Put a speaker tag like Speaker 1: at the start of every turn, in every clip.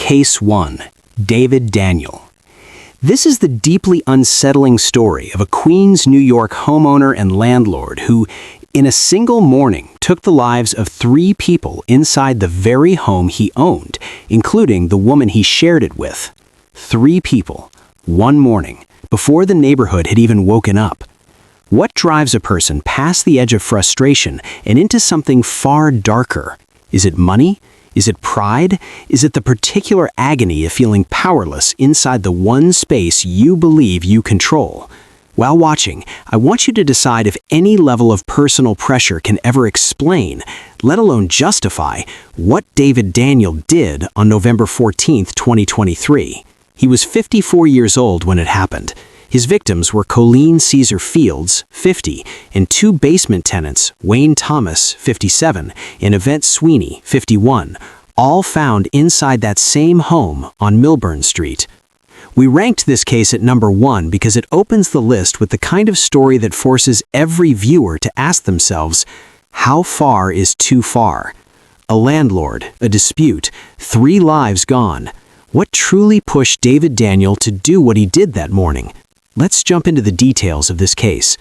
Speaker 1: Case 1. David Daniel. This is the deeply unsettling story of a Queens, New York homeowner and landlord who, in a single morning, took the lives of 3 people inside the very home he owned, including the woman he shared it with. 3 people, one morning, before the neighborhood had even woken up. What drives a person past the edge of frustration and into something far darker? Is it money? Is it pride? Is it the particular agony of feeling powerless inside the one space you believe you control? While watching, I want you to decide if any level of personal pressure can ever explain, let alone justify, what David Daniel did on November 14, 2023. He was 54 years old when it happened. His victims were Colleen Caesar Fields, 50, and 2 basement tenants, Wayne Thomas, 57, and Yvette Sweeney, 51, all found inside that same home on Milburn Street. We ranked this case at number 1 because it opens the list with the kind of story that forces every viewer to ask themselves, how far is too far? A landlord, a dispute, 3 lives gone. What truly pushed David Daniel to do what he did that morning? Let's jump into the details of this case.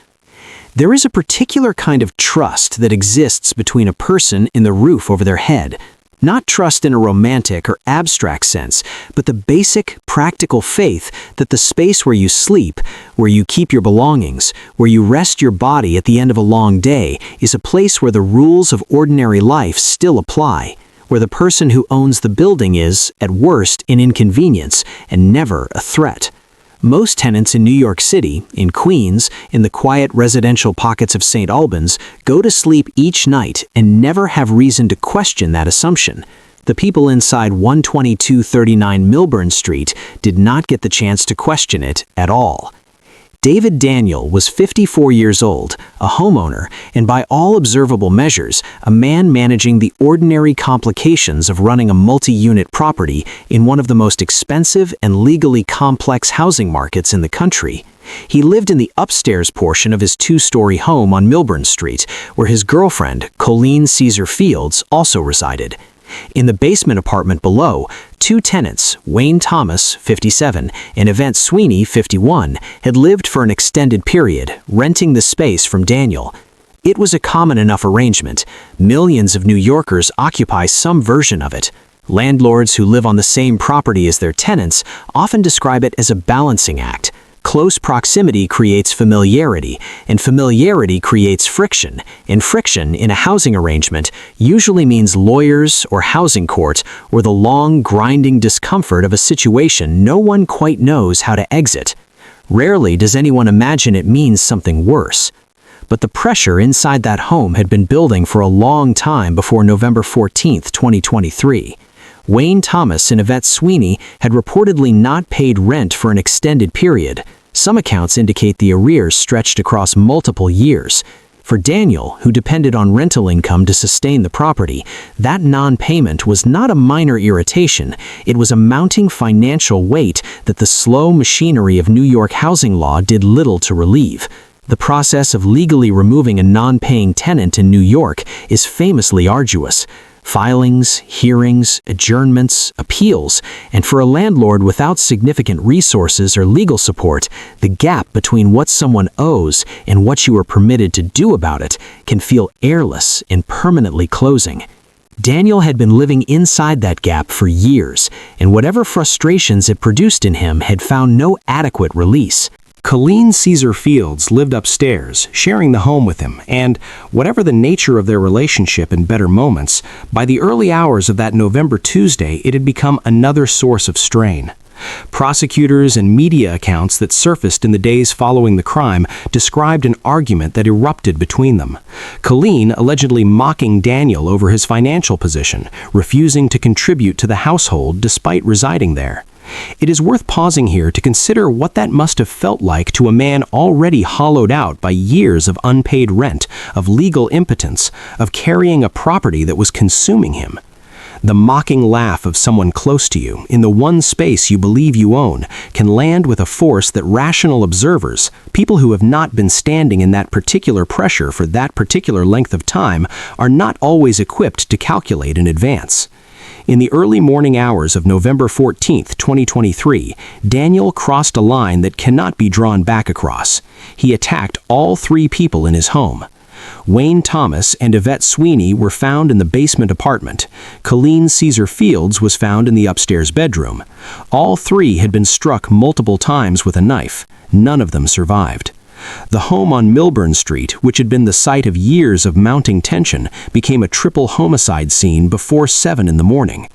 Speaker 1: There is a particular kind of trust that exists between a person and the roof over their head. Not trust in a romantic or abstract sense, but the basic, practical faith that the space where you sleep, where you keep your belongings, where you rest your body at the end of a long day, is a place where the rules of ordinary life still apply, where the person who owns the building is, at worst, an inconvenience and never a threat. Most tenants in New York City, in Queens, in the quiet residential pockets of St. Albans, go to sleep each night and never have reason to question that assumption. The people inside 12239 Milburn Street did not get the chance to question it at all. David Daniel was 54 years old, a homeowner, and by all observable measures, a man managing the ordinary complications of running a multi-unit property in one of the most expensive and legally complex housing markets in the country. He lived in the upstairs portion of his 2-story home on Milburn Street, where his girlfriend, Colleen Caesar Fields, also resided. In the basement apartment below, 2 tenants, Wayne Thomas, 57, and Yvette Sweeney, 51, had lived for an extended period, renting the space from Daniel. It was a common enough arrangement. Millions of New Yorkers occupy some version of it. Landlords who live on the same property as their tenants often describe it as a balancing act. Close proximity creates familiarity, and familiarity creates friction, and friction in a housing arrangement usually means lawyers or housing court or the long, grinding discomfort of a situation no one quite knows how to exit. Rarely does anyone imagine it means something worse. But the pressure inside that home had been building for a long time before November 14, 2023. Wayne Thomas and Yvette Sweeney had reportedly not paid rent for an extended period. Some accounts indicate the arrears stretched across multiple years. For Daniel, who depended on rental income to sustain the property, that non-payment was not a minor irritation. It was a mounting financial weight that the slow machinery of New York housing law did little to relieve. The process of legally removing a non-paying tenant in New York is famously arduous. Filings, hearings, adjournments, appeals, and for a landlord without significant resources or legal support, the gap between what someone owes and what you are permitted to do about it can feel airless and permanently closing. Daniel had been living inside that gap for years, and whatever frustrations it produced in him had found no adequate release. Colleen Caesar Fields lived upstairs, sharing the home with him, and, whatever the nature of their relationship in better moments, by the early hours of that November Tuesday it had become another source of strain. Prosecutors and media accounts that surfaced in the days following the crime described an argument that erupted between them. Colleen allegedly mocking Daniel over his financial position, refusing to contribute to the household despite residing there. It is worth pausing here to consider what that must have felt like to a man already hollowed out by years of unpaid rent, of legal impotence, of carrying a property that was consuming him. The mocking laugh of someone close to you, in the one space you believe you own, can land with a force that rational observers, people who have not been standing in that particular pressure for that particular length of time, are not always equipped to calculate in advance. In the early morning hours of November 14, 2023, Daniel crossed a line that cannot be drawn back across. He attacked all three people in his home. Wayne Thomas and Yvette Sweeney were found in the basement apartment. Colleen Caesar Fields was found in the upstairs bedroom. All three had been struck multiple times with a knife. None of them survived. The home on Milburn Street, which had been the site of years of mounting tension, became a triple homicide scene before 7 in the morning.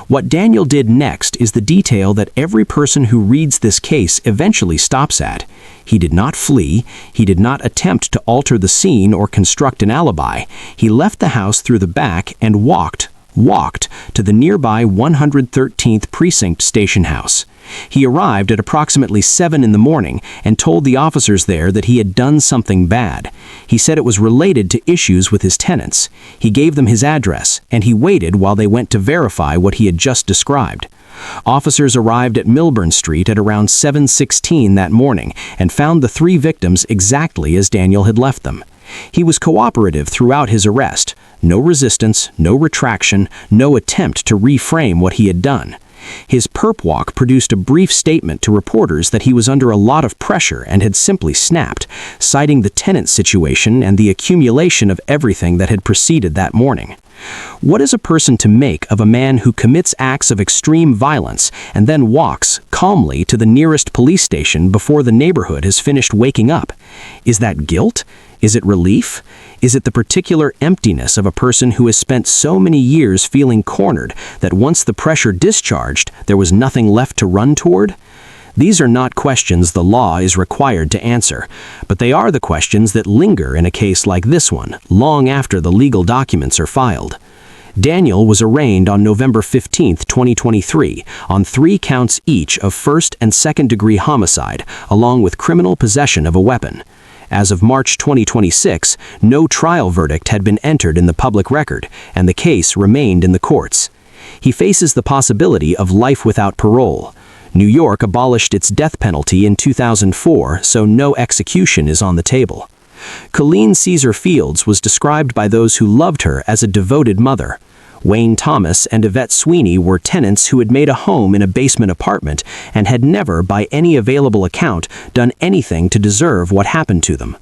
Speaker 1: What Daniel did next is the detail that every person who reads this case eventually stops at. He did not flee. He did not attempt to alter the scene or construct an alibi. He left the house through the back and walked to the nearby 113th Precinct station house. He arrived at approximately 7 in the morning and told the officers there that he had done something bad. He said it was related to issues with his tenants. He gave them his address, and he waited while they went to verify what he had just described. Officers arrived at Milburn Street at around 7:16 that morning and found the three victims exactly as Daniel had left them. He was cooperative throughout his arrest. No resistance, no retraction, no attempt to reframe what he had done. His perp walk produced a brief statement to reporters that he was under a lot of pressure and had simply snapped, citing the tenant situation and the accumulation of everything that had preceded that morning. What is a person to make of a man who commits acts of extreme violence and then walks calmly to the nearest police station before the neighborhood has finished waking up? Is that guilt? Is it relief? Is it the particular emptiness of a person who has spent so many years feeling cornered that once the pressure discharged, there was nothing left to run toward? These are not questions the law is required to answer, but they are the questions that linger in a case like this one, long after the legal documents are filed. Daniel was arraigned on November 15, 2023, on 3 counts each of first and second-degree homicide, along with criminal possession of a weapon. As of March 2026, no trial verdict had been entered in the public record, and the case remained in the courts. He faces the possibility of life without parole. New York abolished its death penalty in 2004, so no execution is on the table. Colleen Caesar Fields was described by those who loved her as a devoted mother. Wayne Thomas and Yvette Sweeney were tenants who had made a home in a basement apartment and had never, by any available account, done anything to deserve what happened to them.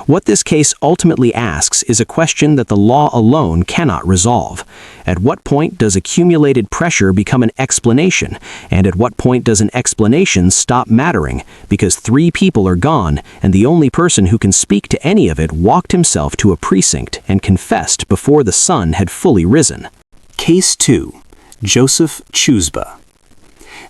Speaker 1: What this case ultimately asks is a question that the law alone cannot resolve. At what point does accumulated pressure become an explanation, and at what point does an explanation stop mattering because 3 people are gone and the only person who can speak to any of it walked himself to a precinct and confessed before the sun had fully risen? Case 2. Joseph Chusba.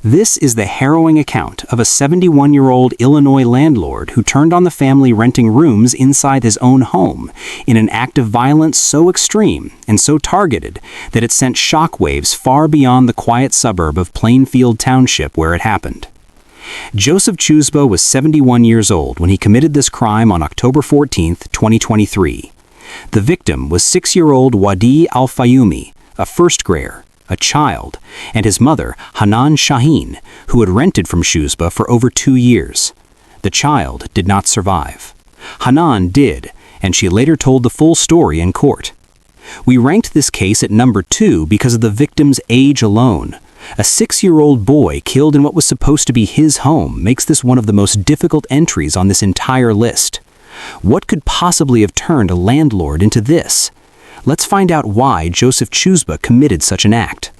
Speaker 1: This is the harrowing account of a 71-year-old Illinois landlord who turned on the family renting rooms inside his own home in an act of violence so extreme and so targeted that it sent shockwaves far beyond the quiet suburb of Plainfield Township where it happened. Joseph Chusba was 71 years old when he committed this crime on October 14, 2023. The victim was 6-year-old Wadi Al-Fayumi, a first grader, a child, and his mother, Hanan Shaheen, who had rented from Chusba for over 2 years. The child did not survive. Hanan did, and she later told the full story in court. We ranked this case at number 2 because of the victim's age alone. A 6-year-old boy killed in what was supposed to be his home makes this one of the most difficult entries on this entire list. What could possibly have turned a landlord into this? Let's find out why Joseph Chusba committed such an act.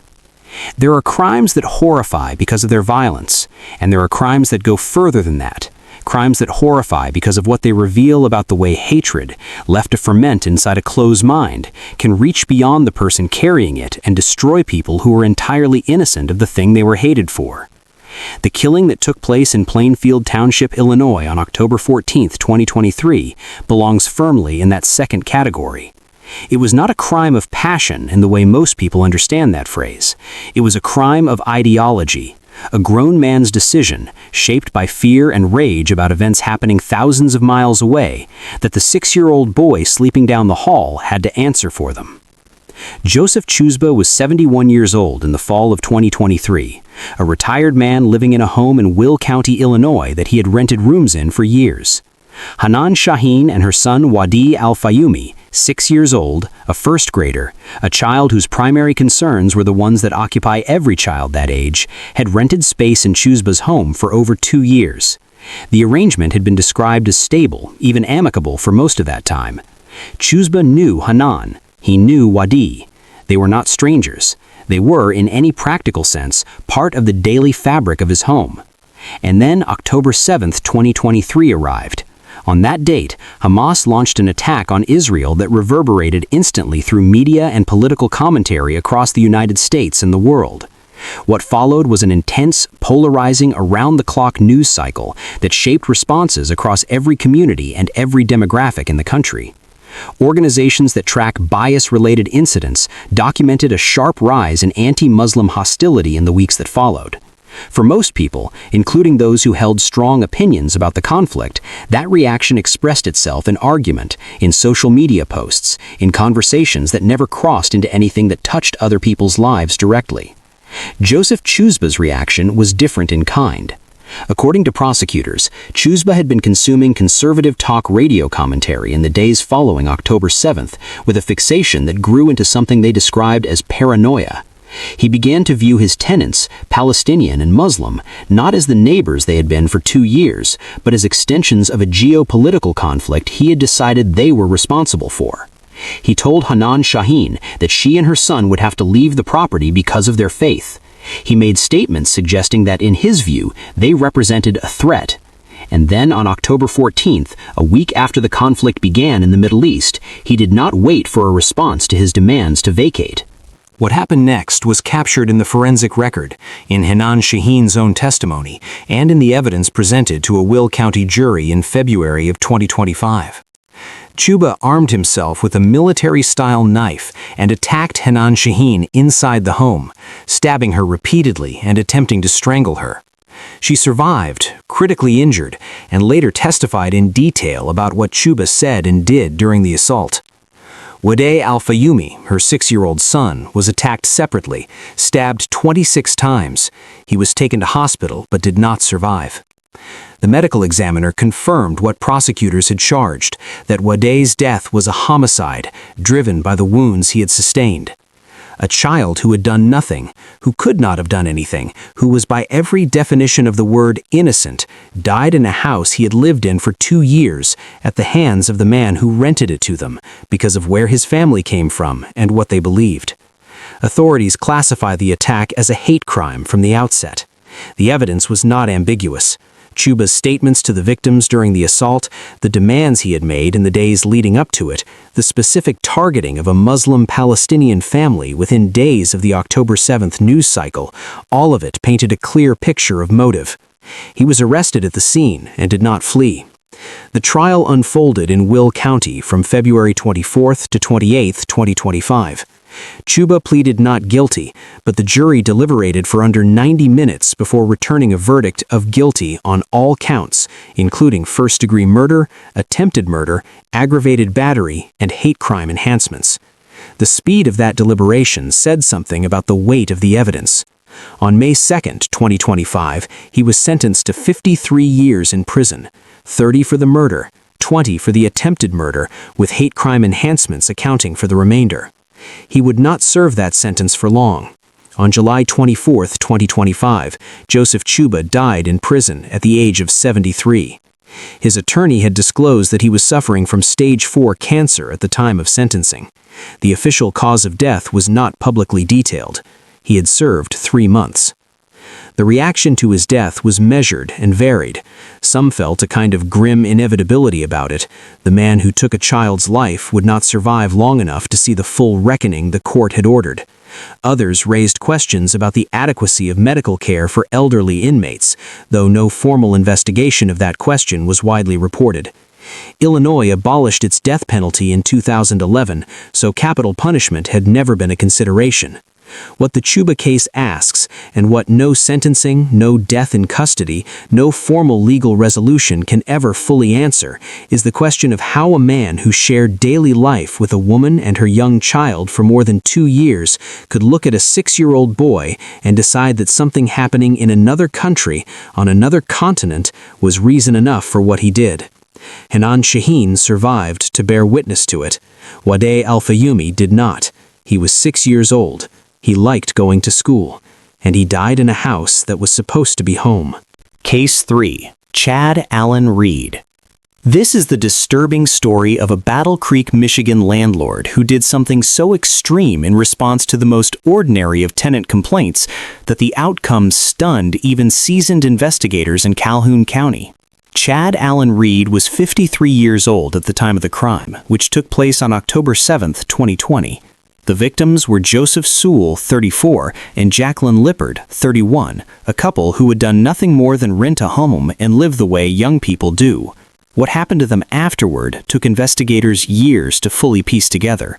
Speaker 1: There are crimes that horrify because of their violence, and there are crimes that go further than that. Crimes that horrify because of what they reveal about the way hatred, left to ferment inside a closed mind, can reach beyond the person carrying it and destroy people who are entirely innocent of the thing they were hated for. The killing that took place in Plainfield Township, Illinois on October 14, 2023, belongs firmly in that second category. It was not a crime of passion in the way most people understand that phrase. It was a crime of ideology, a grown man's decision, shaped by fear and rage about events happening thousands of miles away, that the 6-year-old boy sleeping down the hall had to answer for them. Joseph Chuzba was 71 years old in the fall of 2023, a retired man living in a home in Will County, Illinois that he had rented rooms in for years. Hanan Shaheen and her son Wadi Al-Fayumi, 6 years old, a first grader, a child whose primary concerns were the ones that occupy every child that age, had rented space in Chuzba's home for over 2 years. The arrangement had been described as stable, even amicable for most of that time. Chuzba knew Hanan. He knew Wadi. They were not strangers. They were, in any practical sense, part of the daily fabric of his home. And then October 7, 2023 arrived. On that date, Hamas launched an attack on Israel that reverberated instantly through media and political commentary across the United States and the world. What followed was an intense, polarizing, around-the-clock news cycle that shaped responses across every community and every demographic in the country. Organizations that track bias-related incidents documented a sharp rise in anti-Muslim hostility in the weeks that followed. For most people, including those who held strong opinions about the conflict, that reaction expressed itself in argument, in social media posts, in conversations that never crossed into anything that touched other people's lives directly. Joseph Chuzba's reaction was different in kind. According to prosecutors, Chuzba had been consuming conservative talk radio commentary in the days following October 7th with a fixation that grew into something they described as paranoia. He began to view his tenants, Palestinian and Muslim, not as the neighbors they had been for 2 years, but as extensions of a geopolitical conflict he had decided they were responsible for. He told Hanan Shaheen that she and her son would have to leave the property because of their faith. He made statements suggesting that, in his view, they represented a threat. And then on October 14th, a week after the conflict began in the Middle East, he did not wait for a response to his demands to vacate. What happened next was captured in the forensic record, in Hanan Shaheen's own testimony, and in the evidence presented to a Will County jury in February of 2025. Chuzba armed himself with a military-style knife and attacked Hanan Shaheen inside the home, stabbing her repeatedly and attempting to strangle her. She survived, critically injured, and later testified in detail about what Chuzba said and did during the assault. Wadi Al-Fayumi, her 6-year-old son, was attacked separately, stabbed 26 times. He was taken to hospital but did not survive. The medical examiner confirmed what prosecutors had charged, that Wadi's death was a homicide driven by the wounds he had sustained. A child who had done nothing, who could not have done anything, who was by every definition of the word innocent, died in a house he had lived in for 2 years at the hands of the man who rented it to them because of where his family came from and what they believed. Authorities classify the attack as a hate crime from the outset. The evidence was not ambiguous. Chuzba's statements to the victims during the assault, the demands he had made in the days leading up to it, the specific targeting of a Muslim-Palestinian family within days of the October 7th news cycle, all of it painted a clear picture of motive. He was arrested at the scene and did not flee. The trial unfolded in Will County from February 24th to 28th, 2025. Chuzba pleaded not guilty, but the jury deliberated for under 90 minutes before returning a verdict of guilty on all counts, including first-degree murder, attempted murder, aggravated battery, and hate crime enhancements. The speed of that deliberation said something about the weight of the evidence. On May 2nd, 2025, he was sentenced to 53 years in prison, 30 for the murder, 20 for the attempted murder, with hate crime enhancements accounting for the remainder. He would not serve that sentence for long. On July 24, 2025, Joseph Chuzba died in prison at the age of 73. His attorney had disclosed that he was suffering from stage 4 cancer at the time of sentencing. The official cause of death was not publicly detailed. He had served 3 months. The reaction to his death was measured and varied. Some felt a kind of grim inevitability about it. The man who took a child's life would not survive long enough to see the full reckoning the court had ordered. Others raised questions about the adequacy of medical care for elderly inmates, though no formal investigation of that question was widely reported. Illinois abolished its death penalty in 2011, so capital punishment had never been a consideration. What the Chuba case asks, and what no sentencing, no death in custody, no formal legal resolution can ever fully answer, is the question of how a man who shared daily life with a woman and her young child for more than 2 years could look at a 6-year-old boy and decide that something happening in another country, on another continent, was reason enough for what he did. Hanan Shaheen survived to bear witness to it. Wadeh Al-Fayumi did not. He was 6 years old. He liked going to school, and he died in a house that was supposed to be home. Case 3. Chad Allen Reed. This is the disturbing story of a Battle Creek, Michigan landlord who did something so extreme in response to the most ordinary of tenant complaints that the outcome stunned even seasoned investigators in Calhoun County. Chad Allen Reed was 53 years old at the time of the crime, which took place on October 7, 2020. The victims were Joseph Sewell, 34, and Jacqueline Lippard, 31, a couple who had done nothing more than rent a home and live the way young people do. What happened to them afterward took investigators years to fully piece together.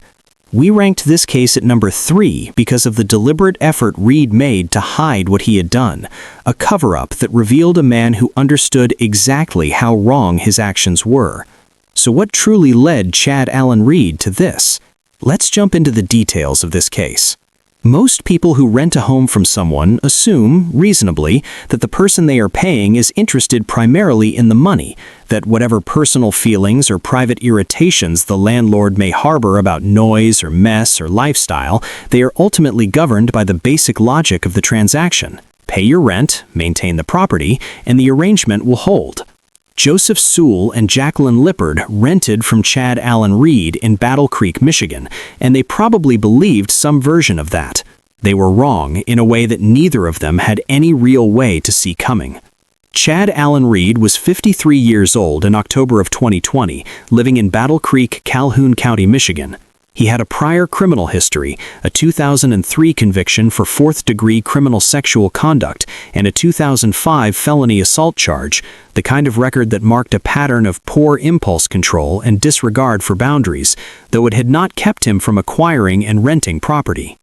Speaker 1: We ranked this case at number 3 because of the deliberate effort Reed made to hide what he had done, a cover-up that revealed a man who understood exactly how wrong his actions were. So what truly led Chad Allen Reed to this? Let's jump into the details of this case. Most people who rent a home from someone assume, reasonably, that the person they are paying is interested primarily in the money, that whatever personal feelings or private irritations the landlord may harbor about noise or mess or lifestyle, they are ultimately governed by the basic logic of the transaction. Pay your rent, maintain the property, and the arrangement will hold. Joseph Sewell and Jacqueline Lippard rented from Chad Allen Reed in Battle Creek, Michigan, and they probably believed some version of that. They were wrong in a way that neither of them had any real way to see coming. Chad Allen Reed was 53 years old in October of 2020, living in Battle Creek, Calhoun County, Michigan. He had a prior criminal history, a 2003 conviction for 4th-degree criminal sexual conduct, and a 2005 felony assault charge, the kind of record that marked a pattern of poor impulse control and disregard for boundaries, though it had not kept him from acquiring and renting property.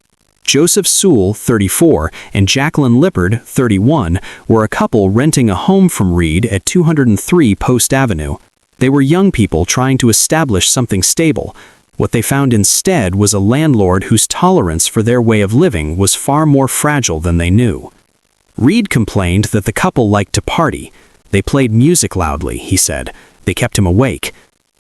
Speaker 1: Joseph Sewell, 34, and Jacqueline Lippard, 31, were a couple renting a home from Reed at 203 Post Avenue. They were young people trying to establish something stable. What they found instead was a landlord whose tolerance for their way of living was far more fragile than they knew. Reed complained that the couple liked to party. They played music loudly, he said. They kept him awake.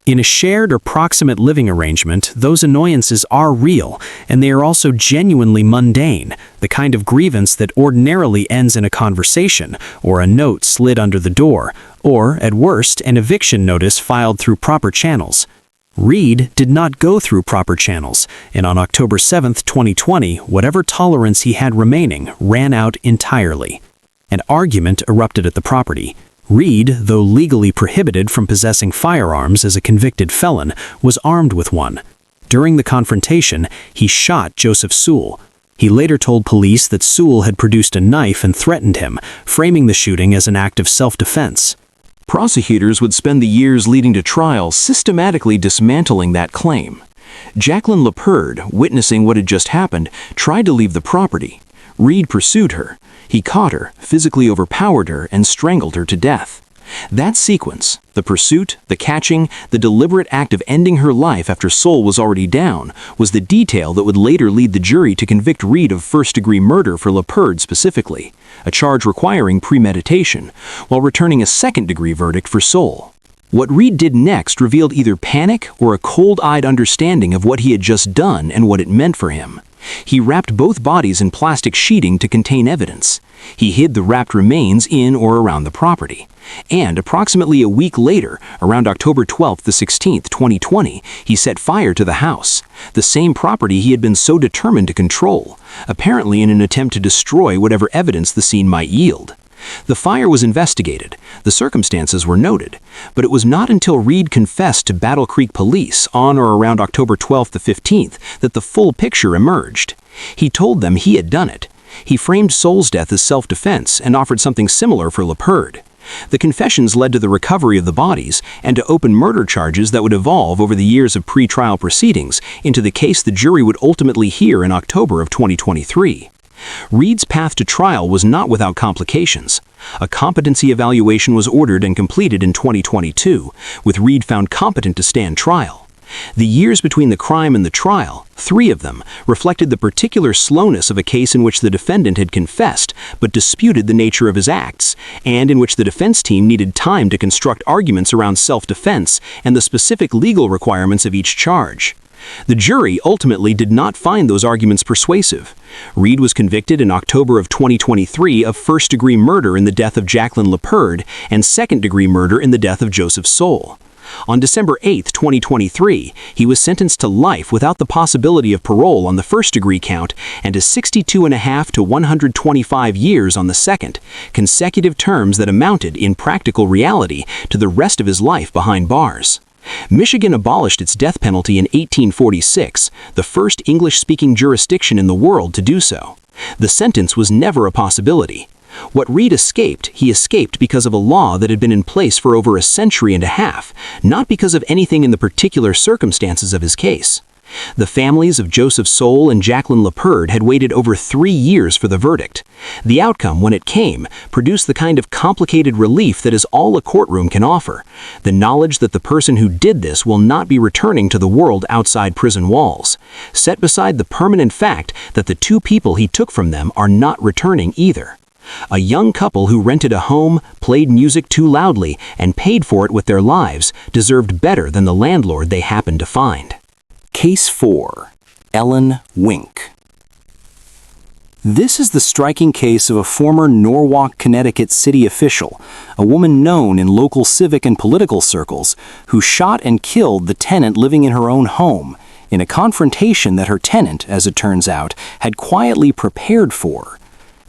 Speaker 1: In a shared or proximate living arrangement, those annoyances are real, and they are also genuinely mundane, the kind of grievance that ordinarily ends in a conversation, or a note slid under the door, or, at worst, an eviction notice filed through proper channels. Reed did not go through proper channels, and on October 7, 2020, whatever tolerance he had remaining ran out entirely. An argument erupted at the property. Reed, though legally prohibited from possessing firearms as a convicted felon, was armed with one. During the confrontation, he shot Joseph Sewell. He later told police that Sewell had produced a knife and threatened him, framing the shooting as an act of self-defense. Prosecutors would spend the years leading to trial systematically dismantling that claim. Jacqueline Lippard, witnessing what had just happened, tried to leave the property. Reed pursued her. He caught her, physically overpowered her, and strangled her to death. That sequence, the pursuit, the catching, the deliberate act of ending her life after Sewell was already down, was the detail that would later lead the jury to convict Reed of first-degree murder for Lippard specifically, a charge requiring premeditation, while returning a second-degree verdict for Sewell. What Reed did next revealed either panic or a cold-eyed understanding of what he had just done and what it meant for him. He wrapped both bodies in plastic sheeting to contain evidence. He hid the wrapped remains in or around the property. And approximately a week later, around October 12, 2020, he set fire to the house, the same property he had been so determined to control, apparently in an attempt to destroy whatever evidence the scene might yield. The fire was investigated, the circumstances were noted, but it was not until Reed confessed to Battle Creek police on or around October 12 to 15th that the full picture emerged. He told them he had done it. He framed Sewell's death as self-defense and offered something similar for Lippard. The confessions led to the recovery of the bodies and to open murder charges that would evolve over the years of pre-trial proceedings into the case the jury would ultimately hear in October of 2023. Reed's path to trial was not without complications. A competency evaluation was ordered and completed in 2022, with Reed found competent to stand trial. The years between the crime and the trial, 3 of them, reflected the particular slowness of a case in which the defendant had confessed but disputed the nature of his acts, and in which the defense team needed time to construct arguments around self-defense and the specific legal requirements of each charge. The jury ultimately did not find those arguments persuasive. Reed was convicted in October of 2023 of first-degree murder in the death of Jacqueline Lepard and second-degree murder in the death of Joseph Soule. On December 8, 2023, he was sentenced to life without the possibility of parole on the first-degree count and to 62.5 to 125 years on the second, consecutive terms that amounted, in practical reality, to the rest of his life behind bars. Michigan abolished its death penalty in 1846, the first English-speaking jurisdiction in the world to do so. The sentence was never a possibility. What Reed escaped, he escaped because of a law that had been in place for over a century and a half, not because of anything in the particular circumstances of his case. The families of Joseph Soule and Jacqueline Lepard had waited over 3 years for the verdict. The outcome, when it came, produced the kind of complicated relief that is all a courtroom can offer: the knowledge that the person who did this will not be returning to the world outside prison walls, set beside the permanent fact that the 2 people he took from them are not returning either. A young couple who rented a home, played music too loudly, and paid for it with their lives deserved better than the landlord they happened to find. Case 4. Ellen Wink. This is the striking case of a former Norwalk, Connecticut city official, a woman known in local civic and political circles, who shot and killed the tenant living in her own home, in a confrontation that her tenant, as it turns out, had quietly prepared for.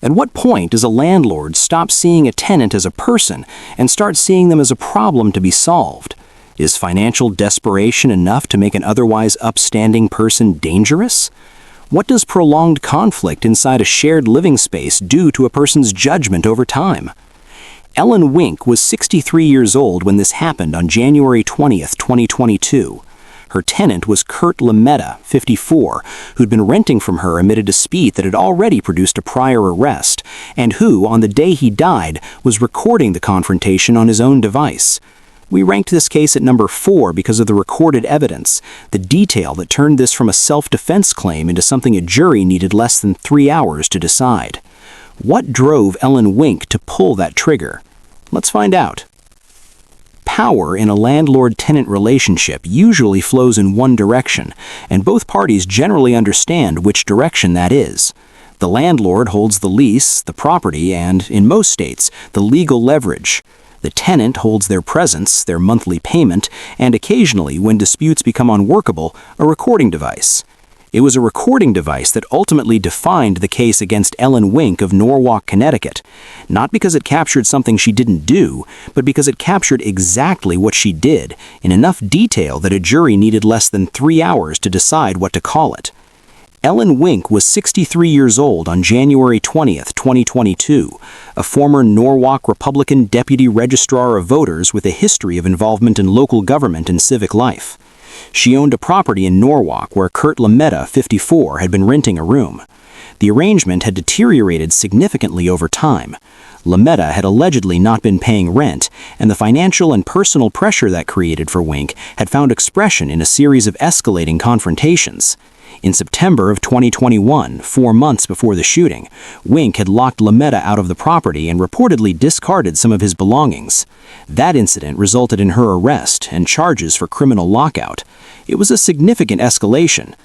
Speaker 1: At what point does a landlord stop seeing a tenant as a person and start seeing them as a problem to be solved? Is financial desperation enough to make an otherwise upstanding person dangerous? What does prolonged conflict inside a shared living space do to a person's judgment over time? Ellen Wink was 63 years old when this happened on January 20th, 2022. Her tenant was Kurt Lemetta, 54, who'd been renting from her amid a dispute that had already produced a prior arrest, and who, on the day he died, was recording the confrontation on his own device. We ranked this case at number 4 because of the recorded evidence, the detail that turned this from a self-defense claim into something a jury needed less than 3 hours to decide. What drove Ellen Wink to pull that trigger? Let's find out. Power in a landlord-tenant relationship usually flows in one direction, and both parties generally understand which direction that is. The landlord holds the lease, the property, and, in most states, the legal leverage. The tenant holds their presence, their monthly payment, and occasionally, when disputes become unworkable, a recording device. It was a recording device that ultimately defined the case against Ellen Wink of Norwalk, Connecticut, not because it captured something she didn't do, but because it captured exactly what she did, in enough detail that a jury needed less than 3 hours to decide what to call it. Ellen Wink was 63 years old on January 20th, 2022, a former Norwalk Republican Deputy Registrar of Voters with a history of involvement in local government and civic life. She owned a property in Norwalk where Kurt Lemetta, 54, had been renting a room. The arrangement had deteriorated significantly over time. Lemetta had allegedly not been paying rent, and the financial and personal pressure that created for Wink had found expression in a series of escalating confrontations. In September of 2021, 4 months before the shooting, Wink had locked Lemetta out of the property and reportedly discarded some of his belongings. That incident resulted in her arrest and charges for criminal lockout. It was a significant escalation.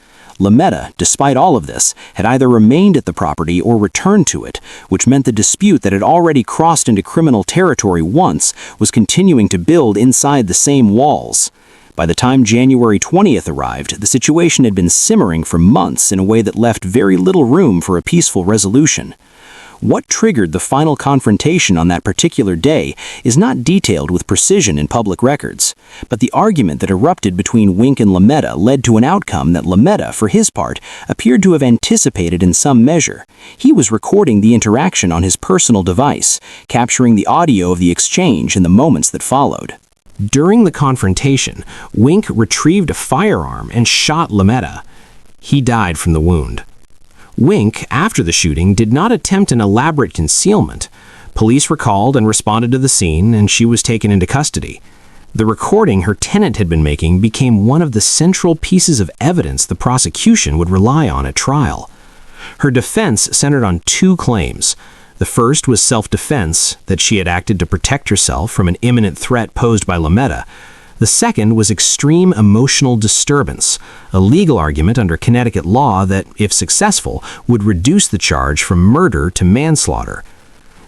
Speaker 1: Lemetta, despite all of this, had either remained at the property or returned to it, which meant the dispute that had already crossed into criminal territory once was continuing to build inside the same walls. By the time January 20th arrived, the situation had been simmering for months in a way that left very little room for a peaceful resolution. What triggered the final confrontation on that particular day is not detailed with precision in public records, but the argument that erupted between Wink and Lametta led to an outcome that Lametta, for his part, appeared to have anticipated in some measure. He was recording the interaction on his personal device, capturing the audio of the exchange in the moments that followed. During the confrontation, Wink retrieved a firearm and shot Lametta. He died from the wound. Wink, after the shooting, did not attempt an elaborate concealment. Police were called and responded to the scene, and she was taken into custody. The recording her tenant had been making became one of the central pieces of evidence the prosecution would rely on at trial. Her defense centered on two claims. The first was self-defense, that she had acted to protect herself from an imminent threat posed by Lametta. The second was extreme emotional disturbance, a legal argument under Connecticut law that, if successful, would reduce the charge from murder to manslaughter.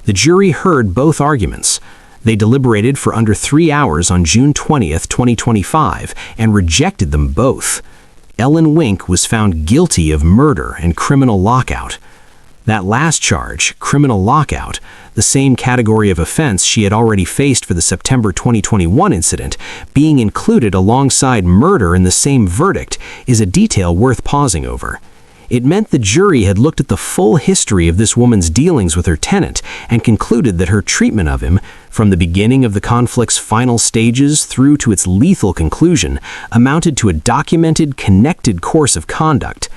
Speaker 1: The jury heard both arguments. They deliberated for under 3 hours on June 20th, 2025, and rejected them both. Ellen Wink was found guilty of murder and criminal lockout. That last charge, criminal lockout, the same category of offense she had already faced for the September 2021 incident, being included alongside murder in the same verdict, is a detail worth pausing over. It meant the jury had looked at the full history of this woman's dealings with her tenant and concluded that her treatment of him, from the beginning of the conflict's final stages through to its lethal conclusion, amounted to a documented, connected course of conduct.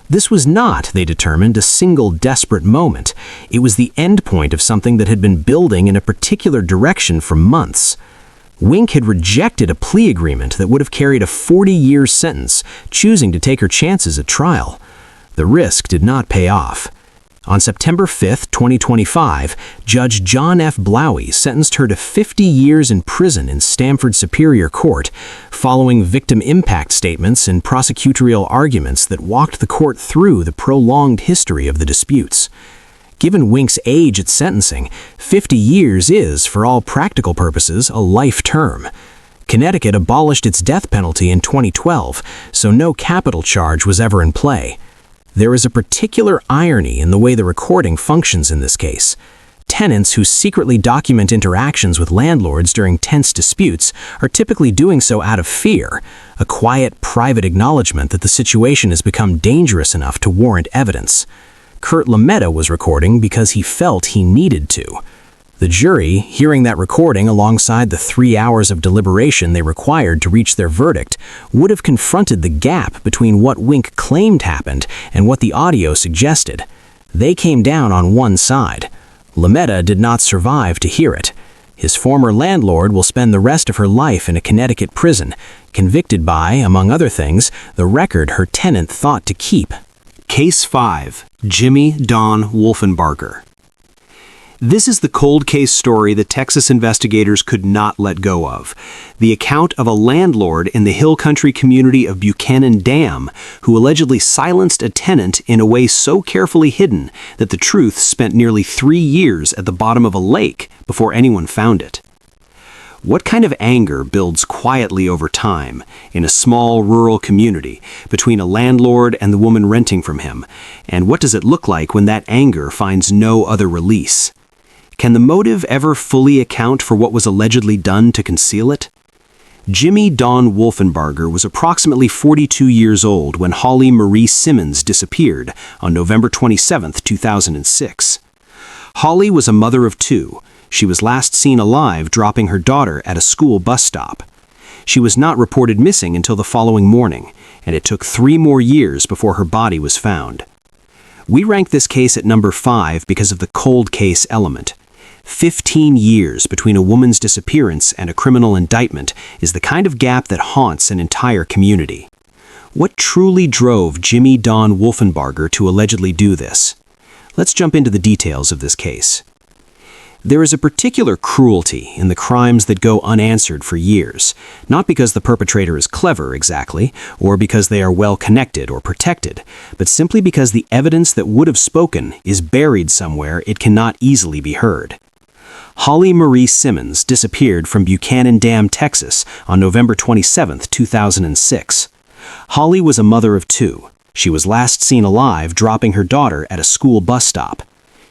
Speaker 1: This was not, they determined, a single desperate moment. It was the endpoint of something that had been building in a particular direction for months. Wink had rejected a plea agreement that would have carried a 40-year sentence, choosing to take her chances at trial. The risk did not pay off. On September 5, 2025, Judge John F. Blowie sentenced her to 50 years in prison in Stamford Superior Court, following victim impact statements and prosecutorial arguments that walked the court through the prolonged history of the disputes. Given Wink's age at sentencing, 50 years is, for all practical purposes, a life term. Connecticut abolished its death penalty in 2012, so no capital charge was ever in play. There is a particular irony in the way the recording functions in this case. Tenants who secretly document interactions with landlords during tense disputes are typically doing so out of fear, a quiet, private acknowledgement that the situation has become dangerous enough to warrant evidence. Kurt Lametta was recording because he felt he needed to. The jury, hearing that recording alongside the 3 hours of deliberation they required to reach their verdict, would have confronted the gap between what Wink claimed happened and what the audio suggested. They came down on one side. Lametta did not survive to hear it. His former landlord will spend the rest of her life in a Connecticut prison, convicted by, among other things, the record her tenant thought to keep. Case 5. Jimmy Don Wolfenbarger. This is the cold case story that Texas investigators could not let go of. The account of a landlord in the hill country community of Buchanan Dam who allegedly silenced a tenant in a way so carefully hidden that the truth spent nearly 3 years at the bottom of a lake before anyone found it. What kind of anger builds quietly over time in a small rural community between a landlord and the woman renting from him? And what does it look like when that anger finds no other release? Can the motive ever fully account for what was allegedly done to conceal it? Jimmy Don Wolfenbarger was approximately 42 years old when Holly Marie Simmons disappeared on November 27, 2006. Holly was a mother of 2. She was last seen alive dropping her daughter at a school bus stop. She was not reported missing until the following morning, and it took 3 more years before her body was found. We rank this case at number 5 because of the cold case element. 15 years between a woman's disappearance and a criminal indictment is the kind of gap that haunts an entire community. What truly drove Jimmy Don Wolfenbarger to allegedly do this? Let's jump into the details of this case. There is a particular cruelty in the crimes that go unanswered for years, not because the perpetrator is clever exactly, or because they are well connected or protected, but simply because the evidence that would have spoken is buried somewhere it cannot easily be heard. Holly Marie Simmons disappeared from Buchanan Dam, Texas on November 27, 2006. Holly was a mother of 2. She was last seen alive dropping her daughter at a school bus stop.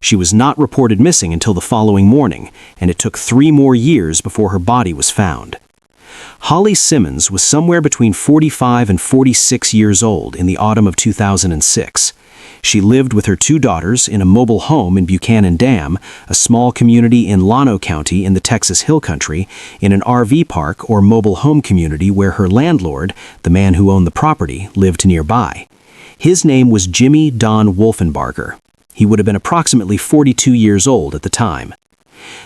Speaker 1: She was not reported missing until the following morning, and it took 3 more years before her body was found. Holly Simmons was somewhere between 45 and 46 years old in the autumn of 2006. She lived with her 2 daughters in a mobile home in Buchanan Dam, a small community in Llano County in the Texas Hill Country, in an RV park or mobile home community where her landlord, the man who owned the property, lived nearby. His name was Jimmy Don Wolfenbarger. He would have been approximately 42 years old at the time.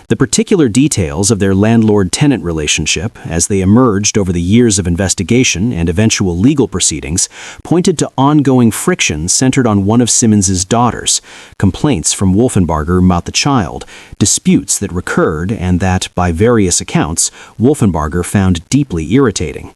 Speaker 1: The particular details of their landlord-tenant relationship, as they emerged over the years of investigation and eventual legal proceedings, pointed to ongoing friction centered on one of Simmons's daughters, complaints from Wolfenbarger about the child, disputes that recurred and that, by various accounts, Wolfenbarger found deeply irritating.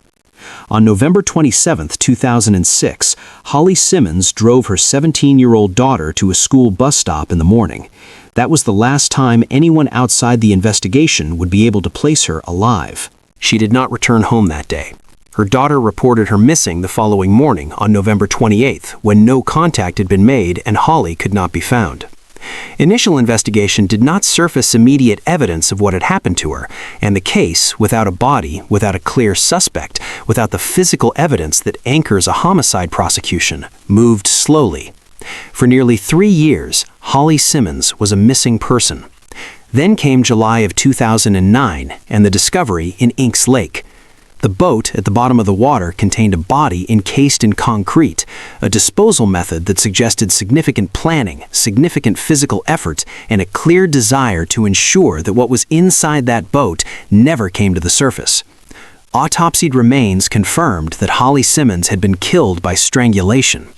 Speaker 1: On November 27, 2006, Holly Simmons drove her 17-year-old daughter to a school bus stop in the morning. That was the last time anyone outside the investigation would be able to place her alive. She did not return home that day. Her daughter reported her missing the following morning on November 28th, when no contact had been made and Holly could not be found. Initial investigation did not surface immediate evidence of what had happened to her, and the case, without a body, without a clear suspect, without the physical evidence that anchors a homicide prosecution, moved slowly. For nearly 3 years, Holly Simmons was a missing person. Then came July of 2009 and the discovery in Inks Lake. The boat at the bottom of the water contained a body encased in concrete, a disposal method that suggested significant planning, significant physical effort, and a clear desire to ensure that what was inside that boat never came to the surface. Autopsied remains confirmed that Holly Simmons had been killed by strangulation.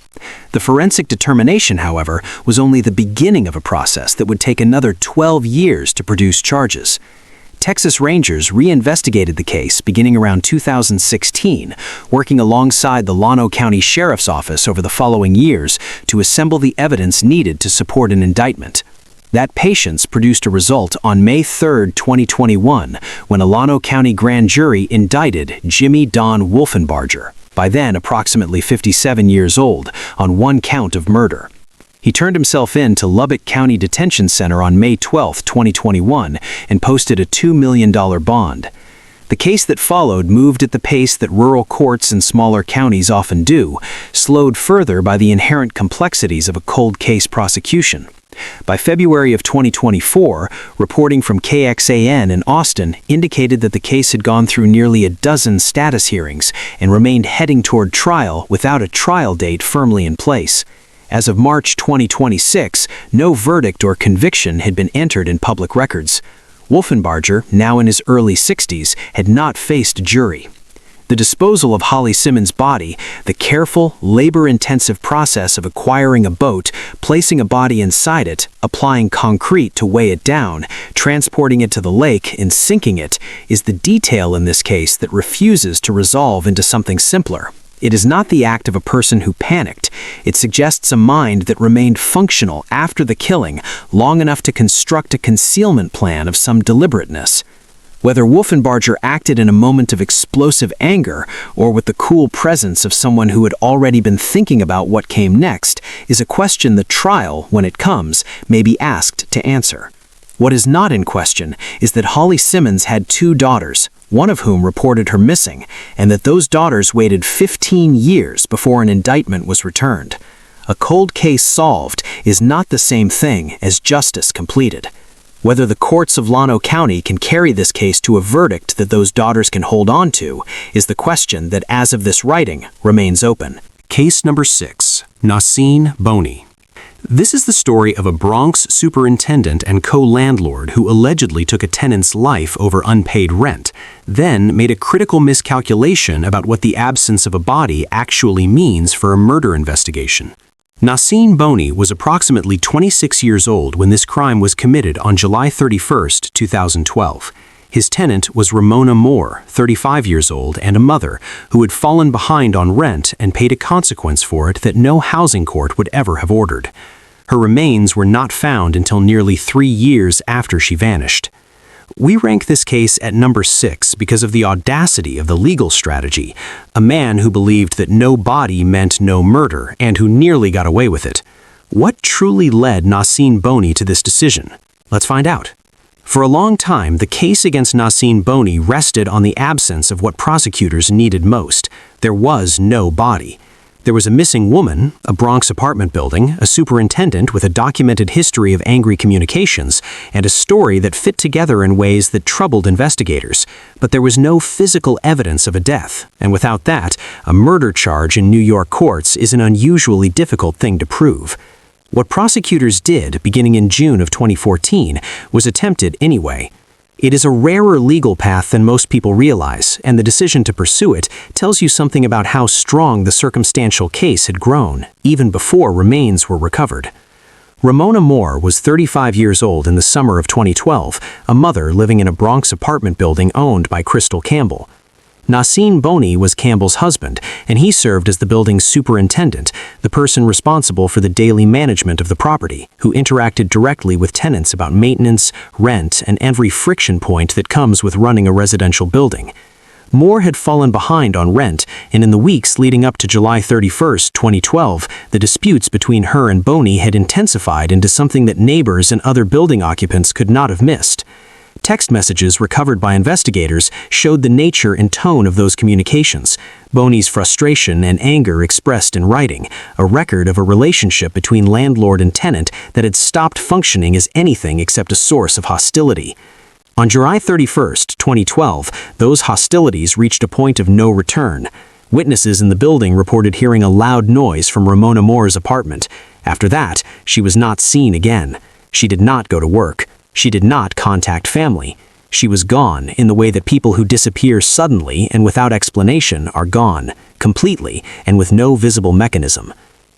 Speaker 1: The forensic determination, however, was only the beginning of a process that would take another 12 years to produce charges. Texas Rangers reinvestigated the case beginning around 2016, working alongside the Llano County Sheriff's Office over the following years to assemble the evidence needed to support an indictment. That patience produced a result on May 3, 2021, when a Llano County grand jury indicted Jimmy Don Wolfenbarger, by then approximately 57 years old, on 1 count of murder. He turned himself in to Lubbock County Detention Center on May 12, 2021, and posted a $2 million bond. The case that followed moved at the pace that rural courts in smaller counties often do, slowed further by the inherent complexities of a cold case prosecution. By February of 2024, reporting from KXAN in Austin indicated that the case had gone through nearly a dozen status hearings and remained heading toward trial without a trial date firmly in place. As of March 2026, no verdict or conviction had been entered in public records. Wolfenbarger, now in his early 60s, had not faced a jury. The disposal of Holly Simmons' body, the careful, labor-intensive process of acquiring a boat, placing a body inside it, applying concrete to weigh it down, transporting it to the lake, and sinking it, is the detail in this case that refuses to resolve into something simpler. It is not the act of a person who panicked. It suggests a mind that remained functional after the killing, long enough to construct a concealment plan of some deliberateness. Whether Wolfenbarger acted in a moment of explosive anger or with the cool presence of someone who had already been thinking about what came next is a question the trial, when it comes, may be asked to answer. What is not in question is that Holly Simmons had 2 daughters, one of whom reported her missing, and that those daughters waited 15 years before an indictment was returned. A cold case solved is not the same thing as justice completed. Whether the courts of Llano County can carry this case to a verdict that those daughters can hold on to is the question that, as of this writing, remains open. Case number 6, Naseen Boney. This is the story of a Bronx superintendent and co-landlord who allegedly took a tenant's life over unpaid rent, then made a critical miscalculation about what the absence of a body actually means for a murder investigation. Naseen Boney was approximately 26 years old when this crime was committed on July 31, 2012. His tenant was Ramona Moore, 35 years old, and a mother, who had fallen behind on rent and paid a consequence for it that no housing court would ever have ordered. Her remains were not found until nearly 3 years after she vanished. We rank this case at number 6 because of the audacity of the legal strategy, a man who believed that no body meant no murder and who nearly got away with it. What truly led Nassim Boney to this decision? Let's find out. For a long time, the case against Nassim Boney rested on the absence of what prosecutors needed most. There was no body. There was a missing woman, a Bronx apartment building, a superintendent with a documented history of angry communications, and a story that fit together in ways that troubled investigators. But there was no physical evidence of a death, and without that, a murder charge in New York courts is an unusually difficult thing to prove. What prosecutors did, beginning in June of 2014, was attempted anyway. It is a rarer legal path than most people realize, and the decision to pursue it tells you something about how strong the circumstantial case had grown, even before remains were recovered. Ramona Moore was 35 years old in the summer of 2012, a mother living in a Bronx apartment building owned by Crystal Campbell. Nassim Boney was Campbell's husband, and he served as the building's superintendent, the person responsible for the daily management of the property, who interacted directly with tenants about maintenance, rent, and every friction point that comes with running a residential building. Moore had fallen behind on rent, and in the weeks leading up to July 31, 2012, the disputes between her and Boney had intensified into something that neighbors and other building occupants could not have missed. Text messages recovered by investigators showed the nature and tone of those communications, Boney's frustration and anger expressed in writing, a record of a relationship between landlord and tenant that had stopped functioning as anything except a source of hostility. On July 31, 2012, those hostilities reached a point of no return. Witnesses in the building reported hearing a loud noise from Ramona Moore's apartment. After that, she was not seen again. She did not go to work. She did not contact family. She was gone in the way that people who disappear suddenly and without explanation are gone, completely and with no visible mechanism.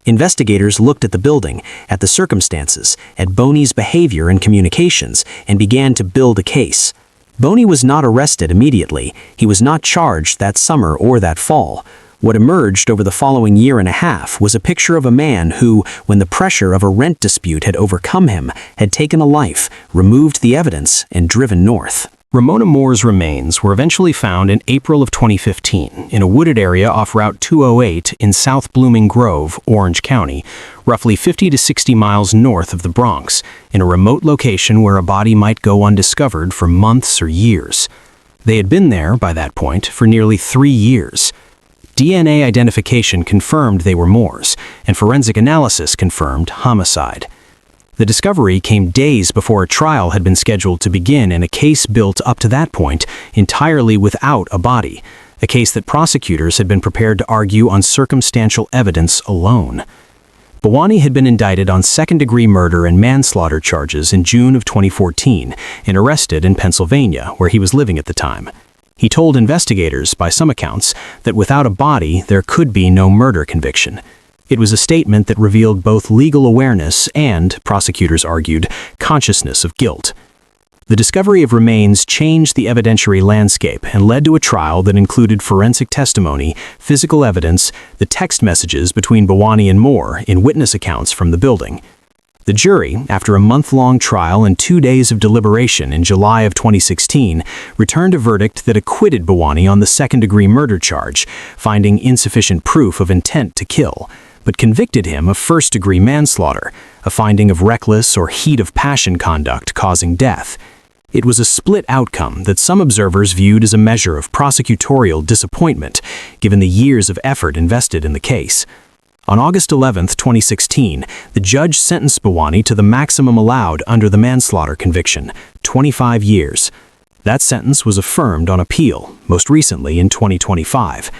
Speaker 1: Investigators looked at the building, at the circumstances, at Boney's behavior and communications, and began to build a case. Boney was not arrested immediately. He was not charged that summer or that fall. What emerged over the following year and a half was a picture of a man who, when the pressure of a rent dispute had overcome him, had taken a life, removed the evidence, and driven north. Ramona Moore's remains were eventually found in April of 2015 in a wooded area off Route 208 in South Blooming Grove, Orange County, roughly 50 to 60 miles north of the Bronx, in a remote location where a body might go undiscovered for months or years. They had been there, by that point, for nearly 3 years. DNA identification confirmed they were Moore's, and forensic analysis confirmed homicide. The discovery came days before a trial had been scheduled to begin in a case built up to that point entirely without a body, a case that prosecutors had been prepared to argue on circumstantial evidence alone. Bhawani had been indicted on second-degree murder and manslaughter charges in June of 2014 and arrested in Pennsylvania, where he was living at the time. He told investigators, by some accounts, that without a body, there could be no murder conviction. It was a statement that revealed both legal awareness and, prosecutors argued, consciousness of guilt. The discovery of remains changed the evidentiary landscape and led to a trial that included forensic testimony, physical evidence, the text messages between Bhawani and Moore in witness accounts from the building. The jury, after a month-long trial and 2 days of deliberation in July of 2016, returned a verdict that acquitted Bhawani on the second-degree murder charge, finding insufficient proof of intent to kill, but convicted him of first-degree manslaughter, a finding of reckless or heat-of-passion conduct causing death. It was a split outcome that some observers viewed as a measure of prosecutorial disappointment, given the years of effort invested in the case. On August 11, 2016, the judge sentenced Bhawani to the maximum allowed under the manslaughter conviction, 25 years. That sentence was affirmed on appeal, most recently in 2025.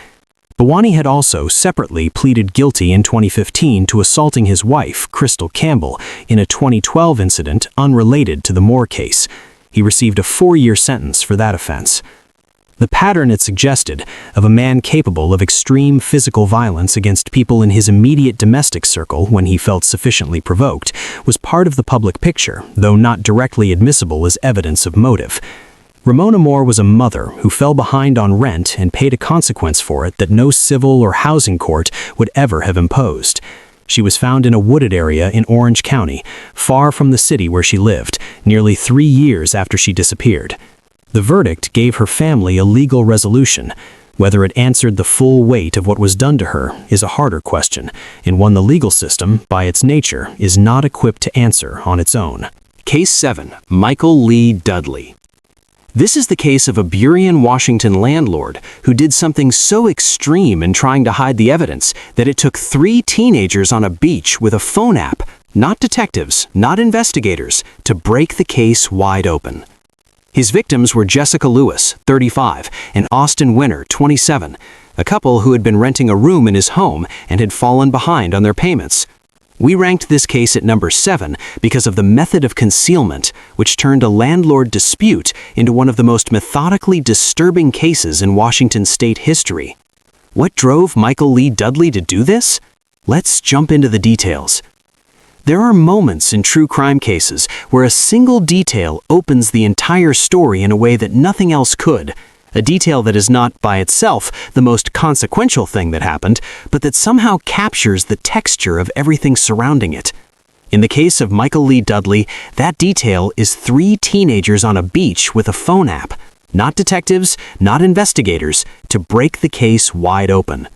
Speaker 1: Bhawani had also separately pleaded guilty in 2015 to assaulting his wife, Crystal Campbell, in a 2012 incident unrelated to the Moore case. He received a 4-year sentence for that offense. The pattern it suggested, of a man capable of extreme physical violence against people in his immediate domestic circle when he felt sufficiently provoked, was part of the public picture, though not directly admissible as evidence of motive. Ramona Moore was a mother who fell behind on rent and paid a consequence for it that no civil or housing court would ever have imposed. She was found in a wooded area in Orange County, far from the city where she lived, nearly 3 years after she disappeared. The verdict gave her family a legal resolution. Whether it answered the full weight of what was done to her is a harder question, and one the legal system, by its nature, is not equipped to answer on its own. Case 7. Michael Lee Dudley. This is the case of a Burien, Washington landlord who did something so extreme in trying to hide the evidence that it took 3 teenagers on a beach with a phone app, not detectives, not investigators, to break the case wide open. His victims were Jessica Lewis, 35, and Austin Winter, 27, a couple who had been renting a room in his home and had fallen behind on their payments. We ranked this case at number 7 because of the method of concealment, which turned a landlord dispute into one of the most methodically disturbing cases in Washington state history. What drove Michael Lee Dudley to do this? Let's jump into the details. There are moments in true crime cases where a single detail opens the entire story in a way that nothing else could. A detail that is not, by itself, the most consequential thing that happened, but that somehow captures the texture of everything surrounding it. In the case of Michael Lee Dudley, that detail is 3 teenagers on a beach with a phone app, not detectives, not investigators, to break the case wide open.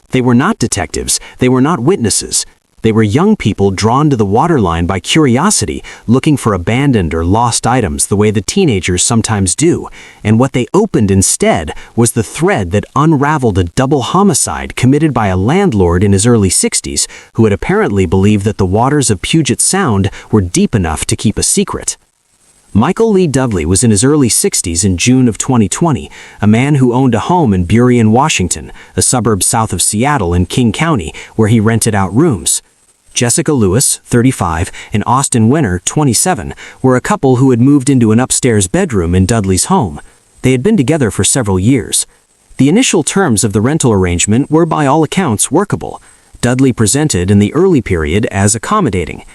Speaker 1: They were not detectives, they were not witnesses. They were young people drawn to the waterline by curiosity, looking for abandoned or lost items the way the teenagers sometimes do, and what they opened instead was the thread that unraveled a double homicide committed by a landlord in his early 60s who had apparently believed that the waters of Puget Sound were deep enough to keep a secret. Michael Lee Dudley was in his early 60s in June of 2020, a man who owned a home in Burien, Washington, a suburb south of Seattle in King County, where he rented out rooms. Jessica Lewis, 35, and Austin Winter, 27, were a couple who had moved into an upstairs bedroom in Dudley's home. They had been together for several years. The initial terms of the rental arrangement were by all accounts workable. Dudley presented in the early period as accommodating.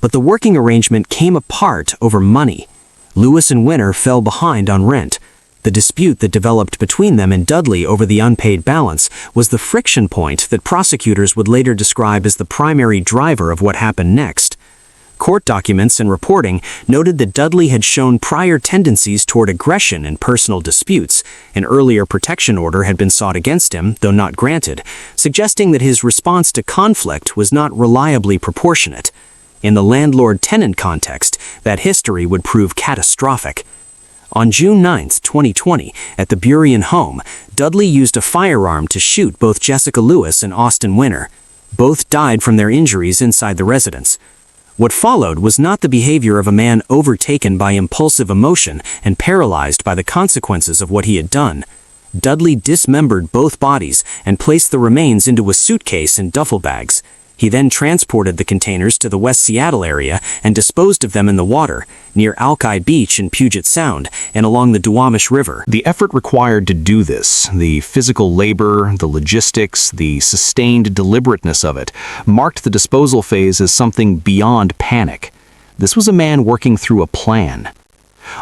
Speaker 1: But the working arrangement came apart over money. Lewis and Winter fell behind on rent. The dispute that developed between them and Dudley over the unpaid balance was the friction point that prosecutors would later describe as the primary driver of what happened next. Court documents and reporting noted that Dudley had shown prior tendencies toward aggression in personal disputes. An earlier protection order had been sought against him, though not granted, suggesting that his response to conflict was not reliably proportionate. In the landlord-tenant context, that history would prove catastrophic. On June 9, 2020, at the Burien home, Dudley used a firearm to shoot both Jessica Lewis and Austin Winter. Both died from their injuries inside the residence. What followed was not the behavior of a man overtaken by impulsive emotion and paralyzed by the consequences of what he had done. Dudley dismembered both bodies and placed the remains into a suitcase and duffel bags. He then transported the containers to the West Seattle area and disposed of them in the water, near Alki Beach in Puget Sound and along the Duwamish River.
Speaker 2: The effort required to do this, the physical labor, the logistics, the sustained deliberateness of it, marked the disposal phase as something beyond panic. This was a man working through a plan.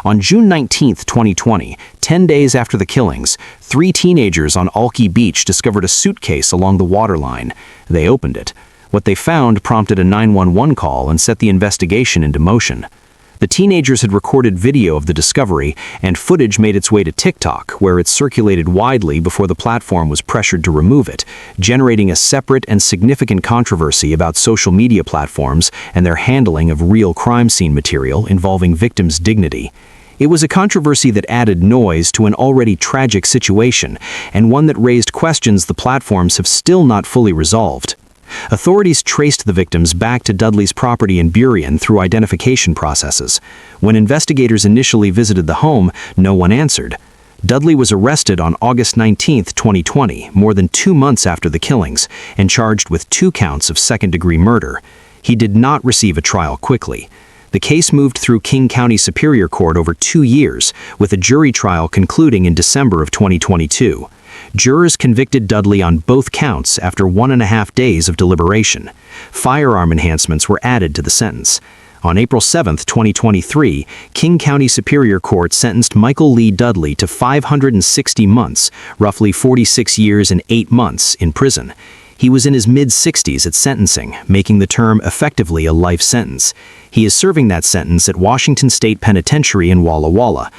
Speaker 2: On June 19, 2020, 10 days after the killings, 3 teenagers on Alki Beach discovered a suitcase along the waterline. They opened it. What they found prompted a 911 call and set the investigation into motion. The teenagers had recorded video of the discovery, and footage made its way to TikTok, where it circulated widely before the platform was pressured to remove it, generating a separate and significant controversy about social media platforms and their handling of real crime scene material involving victims' dignity. It was a controversy that added noise to an already tragic situation, and one that raised questions the platforms have still not fully resolved. Authorities traced the victims back to Dudley's property in Burien through identification processes. When investigators initially visited the home, no one answered. Dudley was arrested on August 19, 2020, more than 2 months after the killings, and charged with 2 counts of second-degree murder. He did not receive a trial quickly. The case moved through King County Superior Court over 2 years, with a jury trial concluding in December of 2022. Jurors convicted Dudley on both counts after 1.5 days of deliberation. Firearm enhancements were added to the sentence. On April 7, 2023, King County Superior Court sentenced Michael Lee Dudley to 560 months, roughly 46 years and 8 months, in prison. He was in his mid-60s at sentencing, making the term effectively a life sentence. He is serving that sentence at Washington State Penitentiary in Walla Walla.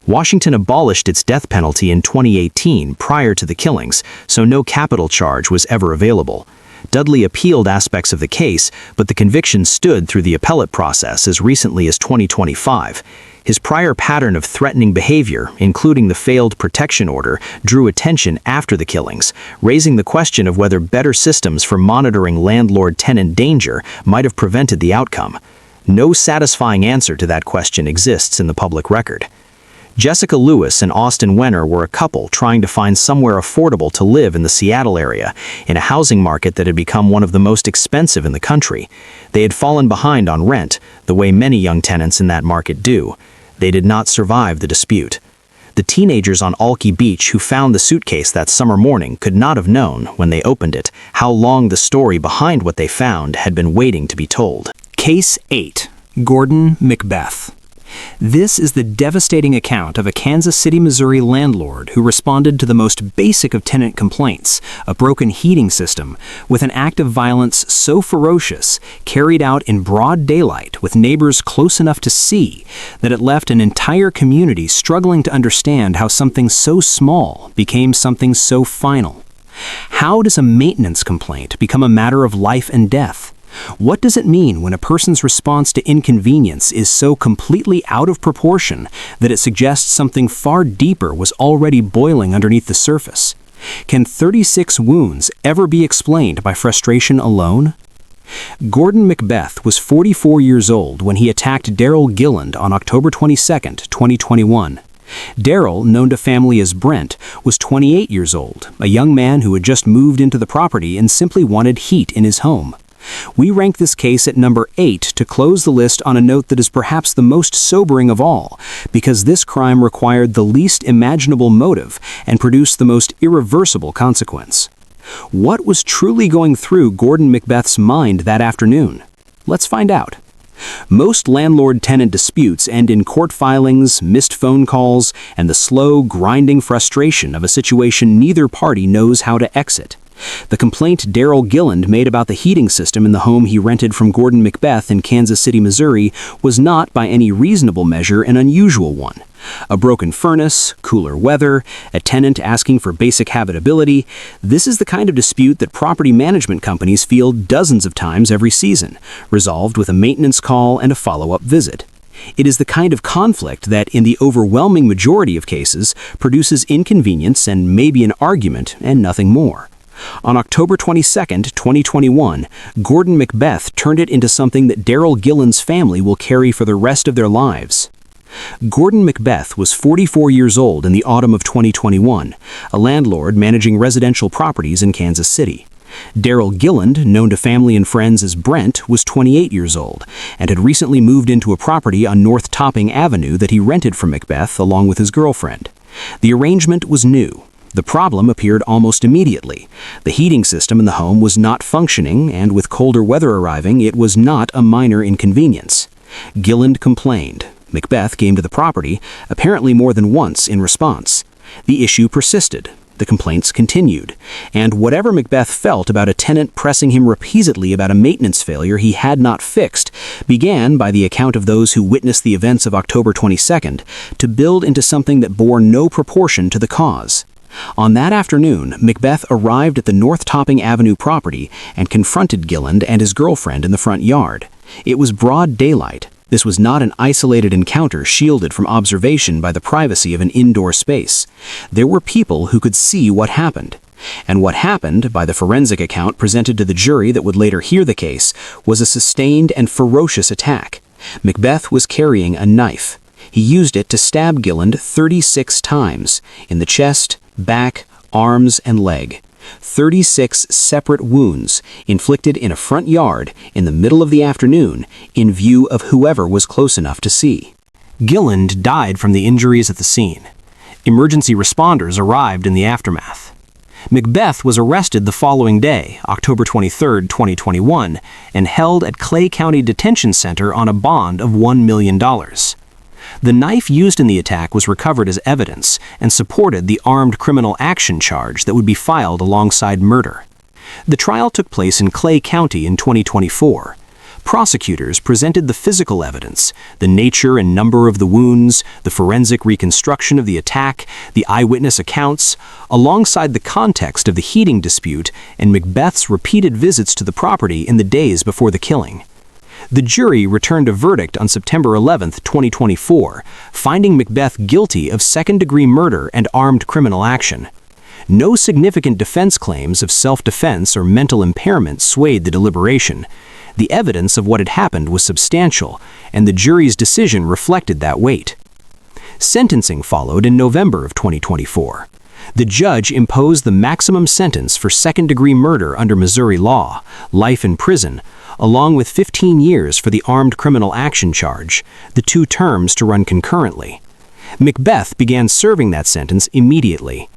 Speaker 2: Washington abolished its death penalty in 2018 prior to the killings, so no capital charge was ever available. Dudley appealed aspects of the case, but the conviction stood through the appellate process as recently as 2025. His prior pattern of threatening behavior, including the failed protection order, drew attention after the killings, raising the question of whether better systems for monitoring landlord-tenant danger might have prevented the outcome. No satisfying answer to that question exists in the public record. Jessica Lewis and Austin Wenner were a couple trying to find somewhere affordable to live in the Seattle area, in a housing market that had become one of the most expensive in the country. They had fallen behind on rent, the way many young tenants in that market do. They did not survive the dispute. The teenagers on Alki Beach who found the suitcase that summer morning could not have known, when they opened it, how long the story behind what they found had been waiting to be told.
Speaker 1: Case 8. Gordon McBeth. This is the devastating account of a Kansas City, Missouri landlord who responded to the most basic of tenant complaints, a broken heating system, with an act of violence so ferocious, carried out in broad daylight with neighbors close enough to see, that it left an entire community struggling to understand how something so small became something so final. How does a maintenance complaint become a matter of life and death? What does it mean when a person's response to inconvenience is so completely out of proportion that it suggests something far deeper was already boiling underneath the surface? Can 36 wounds ever be explained by frustration alone? Gordon McBeth was 44 years old when he attacked Daryl Gilland on October 22, 2021. Daryl, known to family as Brent, was 28 years old, a young man who had just moved into the property and simply wanted heat in his home. We rank this case at number 8 to close the list on a note that is perhaps the most sobering of all, because this crime required the least imaginable motive and produced the most irreversible consequence. What was truly going through Gordon McBeth's mind that afternoon? Let's find out. Most landlord-tenant disputes end in court filings, missed phone calls, and the slow, grinding frustration of a situation neither party knows how to exit. The complaint Daryl Gilland made about the heating system in the home he rented from Gordon McBeth in Kansas City, Missouri, was not by any reasonable measure an unusual one. A broken furnace, cooler weather, a tenant asking for basic habitability — this is the kind of dispute that property management companies field dozens of times every season, resolved with a maintenance call and a follow-up visit. It is the kind of conflict that, in the overwhelming majority of cases, produces inconvenience and maybe an argument and nothing more. On October 22, 2021, Gordon McBeth turned it into something that Daryl Gilland's family will carry for the rest of their lives. Gordon McBeth was 44 years old in the autumn of 2021, a landlord managing residential properties in Kansas City. Daryl Gilland, known to family and friends as Brent, was 28 years old and had recently moved into a property on North Topping Avenue that he rented from McBeth along with his girlfriend. The arrangement was new. The problem appeared almost immediately. The heating system in the home was not functioning, and with colder weather arriving, it was not a minor inconvenience. Gilland complained. McBeth came to the property, apparently more than once, in response. The issue persisted. The complaints continued. And whatever McBeth felt about a tenant pressing him repeatedly about a maintenance failure he had not fixed began, by the account of those who witnessed the events of October 22nd, to build into something that bore no proportion to the cause. On that afternoon, McBeth arrived at the North Topping Avenue property and confronted Gilland and his girlfriend in the front yard. It was broad daylight. This was not an isolated encounter shielded from observation by the privacy of an indoor space. There were people who could see what happened. And what happened, by the forensic account presented to the jury that would later hear the case, was a sustained and ferocious attack. McBeth was carrying a knife. He used it to stab Gilland 36 times, in the chest, back, arms, and leg. 36 separate wounds, inflicted in a front yard, in the middle of the afternoon, in view of whoever was close enough to see. Gilland died from the injuries at the scene. Emergency responders arrived in the aftermath. McBeth was arrested the following day, October 23, 2021, and held at Clay County Detention Center on a bond of $1 million. The knife used in the attack was recovered as evidence and supported the armed criminal action charge that would be filed alongside murder. The trial took place in Clay County in 2024.
Speaker 2: Prosecutors presented the physical evidence, the nature and number of the wounds, the forensic reconstruction of the attack, the eyewitness accounts, alongside the context of the heating dispute and Macbeth's repeated visits to the property in the days before the killing. The jury returned a verdict on September 11, 2024, finding Macbeth guilty of second-degree murder and armed criminal action. No significant defense claims of self-defense or mental impairment swayed the deliberation. The evidence of what had happened was substantial, and the jury's decision reflected that weight. Sentencing followed in November of 2024. The judge imposed the maximum sentence for second-degree murder under Missouri law, life in prison, along with 15 years for the armed criminal action charge, the two terms to run concurrently. Macbeth began serving that sentence immediately.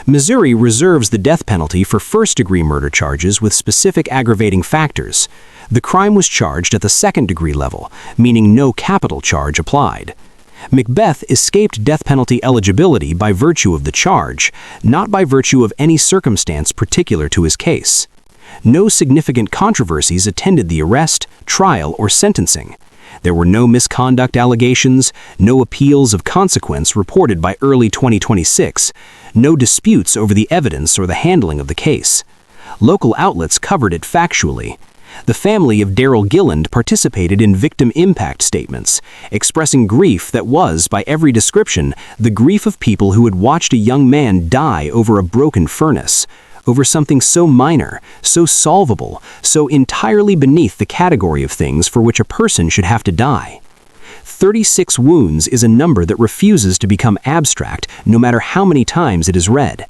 Speaker 2: Missouri reserves the death penalty for first-degree murder charges with specific aggravating factors. The crime was charged at the second-degree level, meaning no capital charge applied. Macbeth escaped death penalty eligibility by virtue of the charge, not by virtue of any circumstance particular to his case. No significant controversies attended the arrest, trial, or sentencing. There were no misconduct allegations, no appeals of consequence reported by early 2026, no disputes over the evidence or the handling of the case. Local outlets covered it factually. The family of Daryl Gilland participated in victim impact statements, expressing grief that was, by every description, the grief of people who had watched a young man die over a broken furnace, over something so minor, so solvable, so entirely beneath the category of things for which a person should have to die. 36 wounds is a number that refuses to become abstract no matter how many times it is read.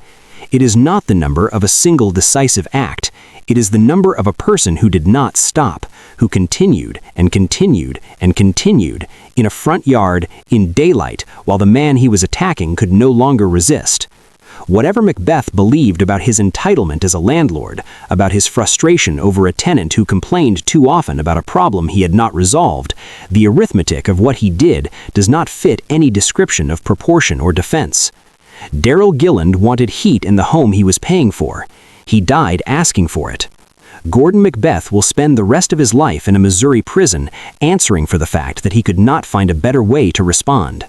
Speaker 2: It is not the number of a single decisive act. It is the number of a person who did not stop, who continued and continued and continued in a front yard, in daylight, while the man he was attacking could no longer resist. Whatever Macbeth believed about his entitlement as a landlord, about his frustration over a tenant who complained too often about a problem he had not resolved, the arithmetic of what he did does not fit any description of proportion or defense. Daryl Gilland wanted heat in the home he was paying for. He died asking for it. Gordon Macbeth will spend the rest of his life in a Missouri prison answering for the fact that he could not find a better way to respond.